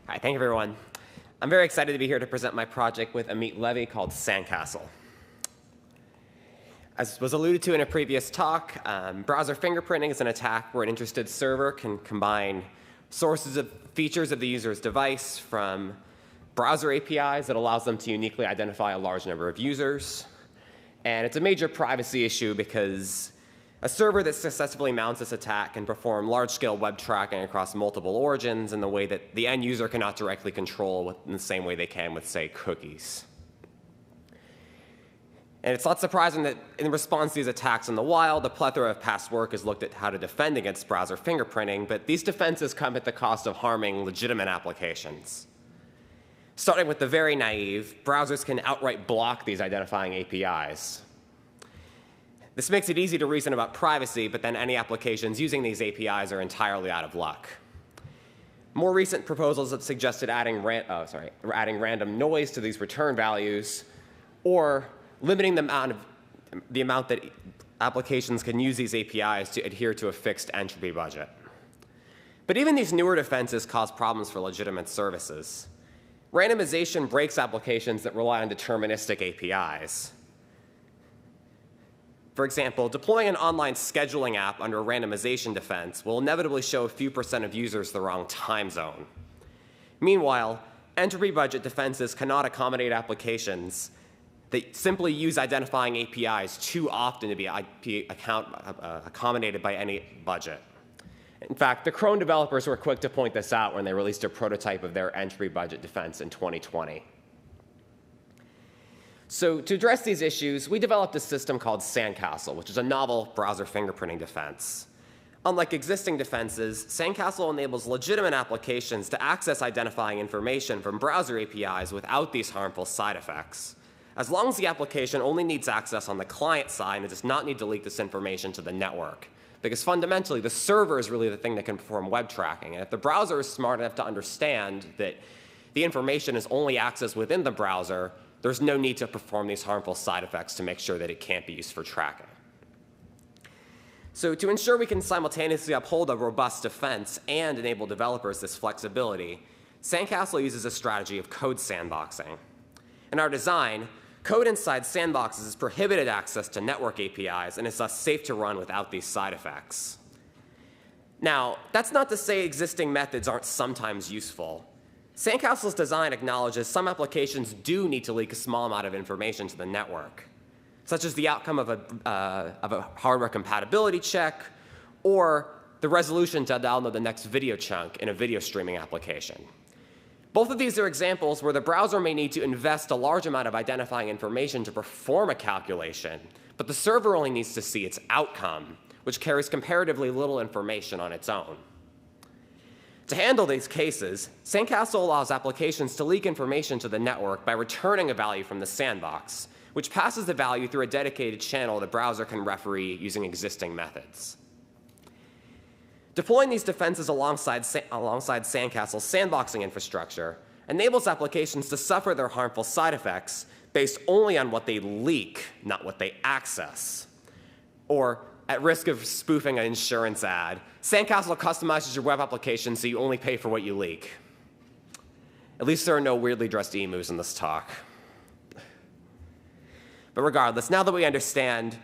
Hi, thank you, everyone. I'm very excited to be here to present my project with Amit Levy called Sandcastle. As was alluded to in a previous talk, browser fingerprinting is an attack where an interested server can combine sources of features of the user's device from browser APIs that allows them to uniquely identify a large number of users. And it's a major privacy issue because a server that successfully mounts this attack can perform large-scale web tracking across multiple origins in the way that the end user cannot directly control in the same way they can with, say, cookies. And it's not surprising that in response to these attacks in the wild, a plethora of past work has looked at how to defend against browser fingerprinting, but these defenses come at the cost of harming legitimate applications. Starting with the very naive, browsers can outright block these identifying APIs. This makes it easy to reason about privacy, but then any applications using these APIs are entirely out of luck. More recent proposals have suggested adding random noise to these return values or limiting the amount that applications can use these APIs to adhere to a fixed entropy budget. But even these newer defenses cause problems for legitimate services. Randomization breaks applications that rely on deterministic APIs. For example, deploying an online scheduling app under a randomization defense will inevitably show a few % of users the wrong time zone. Meanwhile, entropy budget defenses cannot accommodate applications that simply use identifying APIs too often to be accommodated by any budget. In fact, the Chrome developers were quick to point this out when they released a prototype of their entropy budget defense in 2020. So to address these issues, we developed a system called Sandcastle, which is a novel browser fingerprinting defense. Unlike existing defenses, Sandcastle enables legitimate applications to access identifying information from browser APIs without these harmful side effects, as long as the application only needs access on the client side and does not need to leak this information to the network. Because fundamentally, the server is really the thing that can perform web tracking. And if the browser is smart enough to understand that the information is only accessed within the browser, there's no need to perform these harmful side effects to make sure that it can't be used for tracking. So to ensure we can simultaneously uphold a robust defense and enable developers this flexibility, Sandcastle uses a strategy of code sandboxing. In our design, code inside Sandboxes is prohibited access to network APIs and is thus safe to run without these side effects. Now, that's not to say existing methods aren't sometimes useful. Sandcastle's design acknowledges some applications do need to leak a small amount of information to the network, such as the outcome of a hardware compatibility check or the resolution to download the next video chunk in a video streaming application. Both of these are examples where the browser may need to invest a large amount of identifying information to perform a calculation, but the server only needs to see its outcome, which carries comparatively little information on its own. To handle these cases, Sandcastle allows applications to leak information to the network by returning a value from the sandbox, which passes the value through a dedicated channel the browser can referee using existing methods. Deploying these defenses alongside Sandcastle's sandboxing infrastructure enables applications to suffer their harmful side effects based only on what they leak, not what they access. Or, at risk of spoofing an insurance ad, Sandcastle customizes your web application so you only pay for what you leak. At least there are no weirdly dressed emus in this talk. But regardless, now that we understand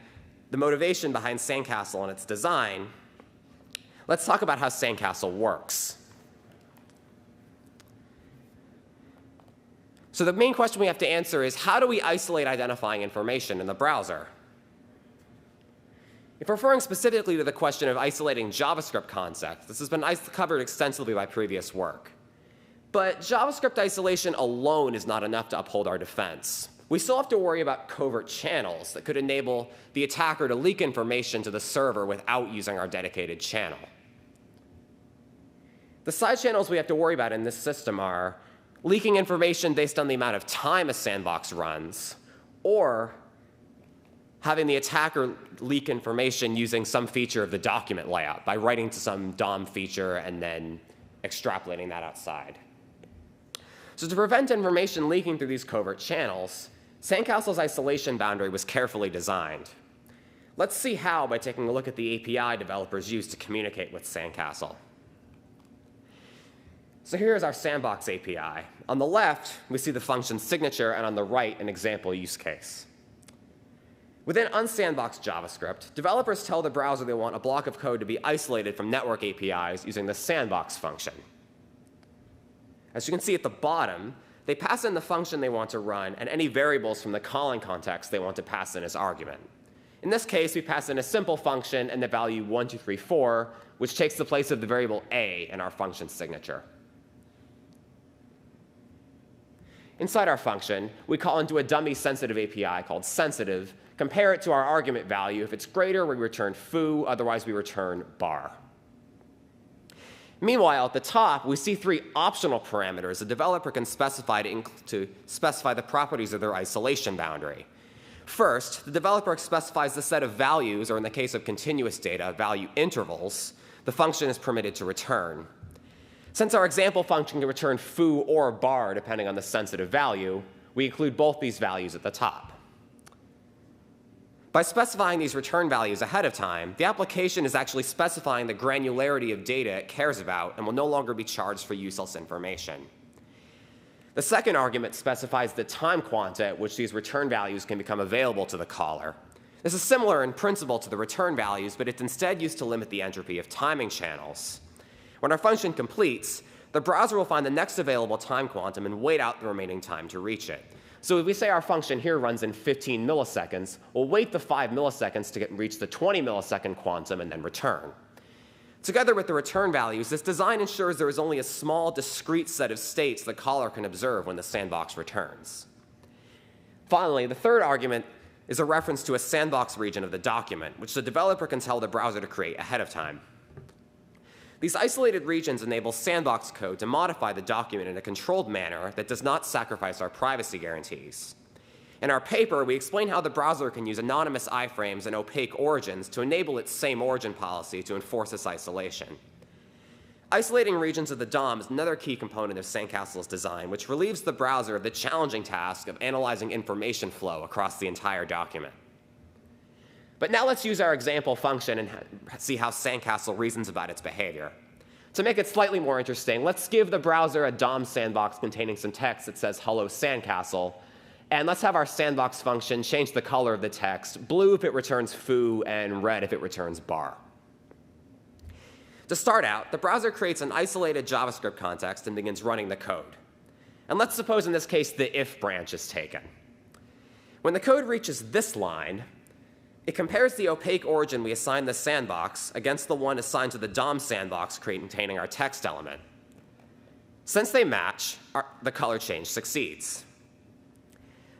the motivation behind Sandcastle and its design, let's talk about how Sandcastle works. So the main question we have to answer is, how do we isolate identifying information in the browser? If referring specifically to the question of isolating JavaScript concepts, this has been covered extensively by previous work. But JavaScript isolation alone is not enough to uphold our defense. We still have to worry about covert channels that could enable the attacker to leak information to the server without using our dedicated channel. The side channels we have to worry about in this system are leaking information based on the amount of time a sandbox runs, or having the attacker leak information using some feature of the document layout by writing to some DOM feature and then extrapolating that outside. So to prevent information leaking through these covert channels, Sandcastle's isolation boundary was carefully designed. Let's see how by taking a look at the API developers use to communicate with Sandcastle. So here's our Sandbox API. On the left, we see the function signature, and on the right, an example use case. Within unsandboxed JavaScript, developers tell the browser they want a block of code to be isolated from network APIs using the sandbox function. As you can see at the bottom, they pass in the function they want to run and any variables from the calling context they want to pass in as argument. In this case, we pass in a simple function and the value 1234, which takes the place of the variable a in our function signature. Inside our function, we call into a dummy sensitive API called sensitive, compare it to our argument value. If it's greater, we return foo, otherwise we return bar. Meanwhile, at the top, we see three optional parameters a developer can specify to specify the properties of their isolation boundary. First, the developer specifies the set of values, or in the case of continuous data, value intervals, the function is permitted to return. Since our example function can return foo or bar depending on the sensitive value, we include both these values at the top. By specifying these return values ahead of time, the application is actually specifying the granularity of data it cares about and will no longer be charged for useless information. The second argument specifies the time quanta at which these return values can become available to the caller. This is similar in principle to the return values, but it's instead used to limit the entropy of timing channels. When our function completes, the browser will find the next available time quantum and wait out the remaining time to reach it. So if we say our function here runs in 15 milliseconds, we'll wait the 5 milliseconds to reach the 20 millisecond quantum and then return. Together with the return values, this design ensures there is only a small, discrete set of states the caller can observe when the sandbox returns. Finally, the third argument is a reference to a sandbox region of the document, which the developer can tell the browser to create ahead of time. These isolated regions enable sandbox code to modify the document in a controlled manner that does not sacrifice our privacy guarantees. In our paper, we explain how the browser can use anonymous iframes and opaque origins to enable its same origin policy to enforce this isolation. Isolating regions of the DOM is another key component of Sandcastle's design, which relieves the browser of the challenging task of analyzing information flow across the entire document. But now let's use our example function and see how Sandcastle reasons about its behavior. To make it slightly more interesting, let's give the browser a DOM sandbox containing some text that says hello Sandcastle, and let's have our sandbox function change the color of the text, blue if it returns foo and red if it returns bar. To start out, the browser creates an isolated JavaScript context and begins running the code. And let's suppose in this case the if branch is taken. When the code reaches this line, it compares the opaque origin we assign the sandbox against the one assigned to the DOM sandbox containing our text element. Since they match, the color change succeeds.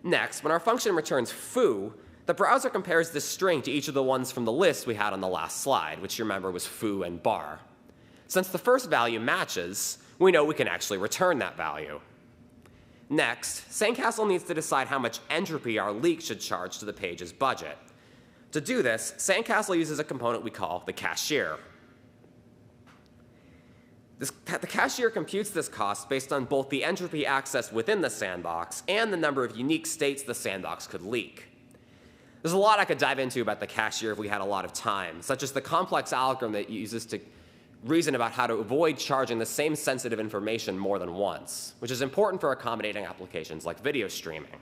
Next, when our function returns foo, the browser compares this string to each of the ones from the list we had on the last slide, which you remember was foo and bar. Since the first value matches, we know we can actually return that value. Next, Sandcastle needs to decide how much entropy our leak should charge to the page's budget. To do this, Sandcastle uses a component we call the cashier. The cashier computes this cost based on both the entropy accessed within the sandbox and the number of unique states the sandbox could leak. There's a lot I could dive into about the cashier if we had a lot of time, such as the complex algorithm that it uses to reason about how to avoid charging the same sensitive information more than once, which is important for accommodating applications like video streaming.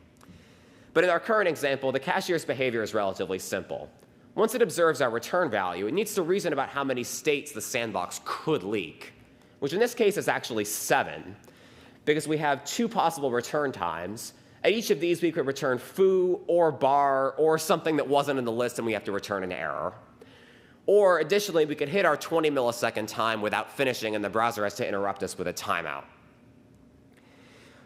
But in our current example, the cashier's behavior is relatively simple. Once it observes our return value, it needs to reason about how many states the sandbox could leak, which in this case is actually 7, because we have 2 possible return times. At each of these, we could return foo or bar or something that wasn't in the list and we have to return an error. Or additionally, we could hit our 20 millisecond time without finishing and the browser has to interrupt us with a timeout.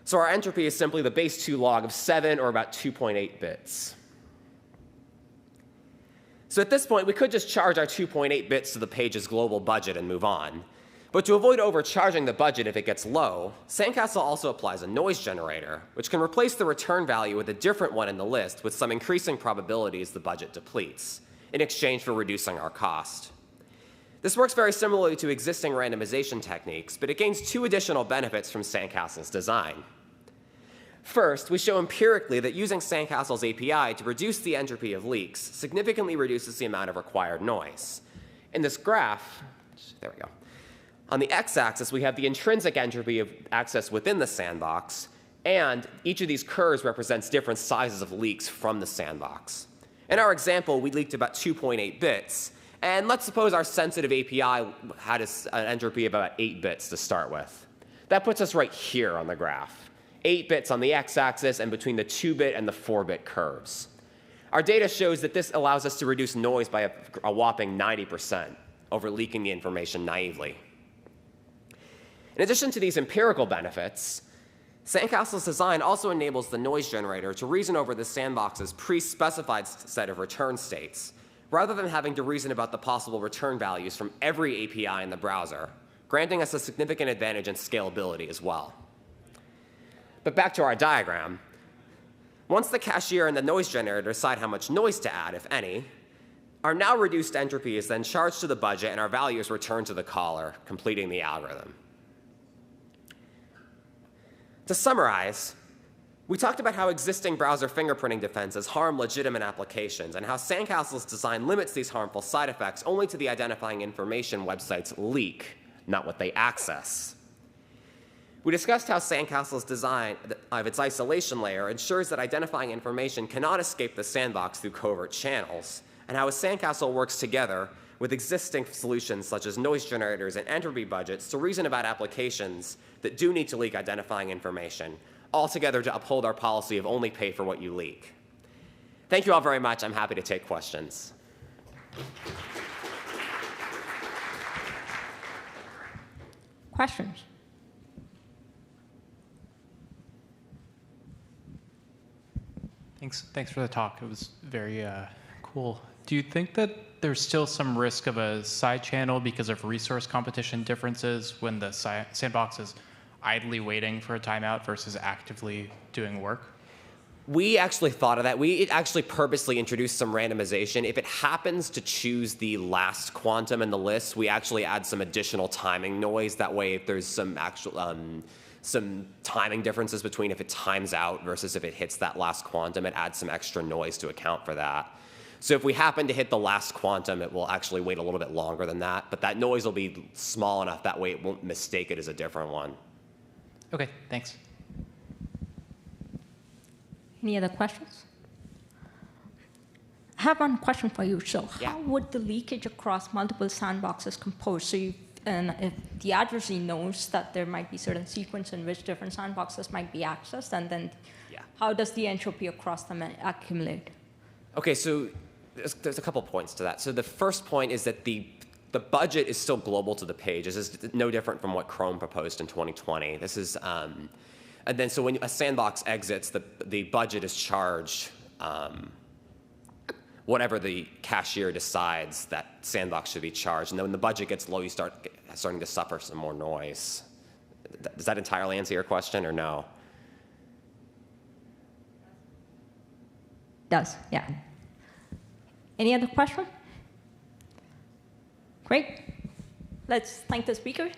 So our entropy is simply the base 2 log of 7, or about 2.8 bits. So at this point, we could just charge our 2.8 bits to the page's global budget and move on. But to avoid overcharging the budget if it gets low, Sandcastle also applies a noise generator, which can replace the return value with a different one in the list with some increasing probability as the budget depletes, in exchange for reducing our cost. This works very similarly to existing randomization techniques, but it gains 2 additional benefits from Sandcastle's design. First, we show empirically that using Sandcastle's API to reduce the entropy of leaks significantly reduces the amount of required noise. In this graph, there we go, On the x-axis, we have the intrinsic entropy of access within the sandbox, and each of these curves represents different sizes of leaks from the sandbox. In our example, we leaked about 2.8 bits, and let's suppose our sensitive API had an entropy of about 8 bits to start with. That puts us right here on the graph. 8 bits on the x-axis and between the 2-bit and the 4-bit curves. Our data shows that this allows us to reduce noise by a whopping 90% over leaking the information naively. In addition to these empirical benefits, Sandcastle's design also enables the noise generator to reason over the sandbox's pre-specified set of return states, rather than having to reason about the possible return values from every API in the browser, granting us a significant advantage in scalability as well. But back to our diagram. Once the cashier and the noise generator decide how much noise to add, if any, our now reduced entropy is then charged to the budget and our value is returned to the caller, completing the algorithm. To summarize, we talked about how existing browser fingerprinting defenses harm legitimate applications and how Sandcastle's design limits these harmful side effects only to the identifying information websites leak, not what they access. We discussed how Sandcastle's design of its isolation layer ensures that identifying information cannot escape the sandbox through covert channels, and how Sandcastle works together with existing solutions such as noise generators and entropy budgets to reason about applications that do need to leak identifying information, all together to uphold our policy of only pay for what you leak. Thank you all very much. I'm happy to take questions. Questions? Thanks for the talk. It was very cool. Do you think that there's still some risk of a side channel because of resource competition differences when the sandbox is idly waiting for a timeout versus actively doing work? We actually thought of that. We actually purposely introduced some randomization. If it happens to choose the last quantum in the list, we actually add some additional timing noise. That way, if there's some actual some timing differences between if it times out versus if it hits that last quantum, it adds some extra noise to account for that. So if we happen to hit the last quantum, it will actually wait a little bit longer than that, but that noise will be small enough that way it won't mistake it as a different one. Okay, thanks. Any other questions? I have one question for you. So how would the leakage across multiple sandboxes compose? So if the adversary knows that there might be certain sequence in which different sandboxes might be accessed, and then how does the entropy across them accumulate? Okay, so there's a couple points to that. So the first point is that the budget is still global to the page. This is no different from what Chrome proposed in 2020. This is, and then so when a sandbox exits, the budget is charged whatever the cashier decides that sandbox should be charged. And then when the budget gets low, you starting to suffer some more noise. Does that entirely answer your question or no? Does, yeah. Any other question? Great. Let's thank the speaker.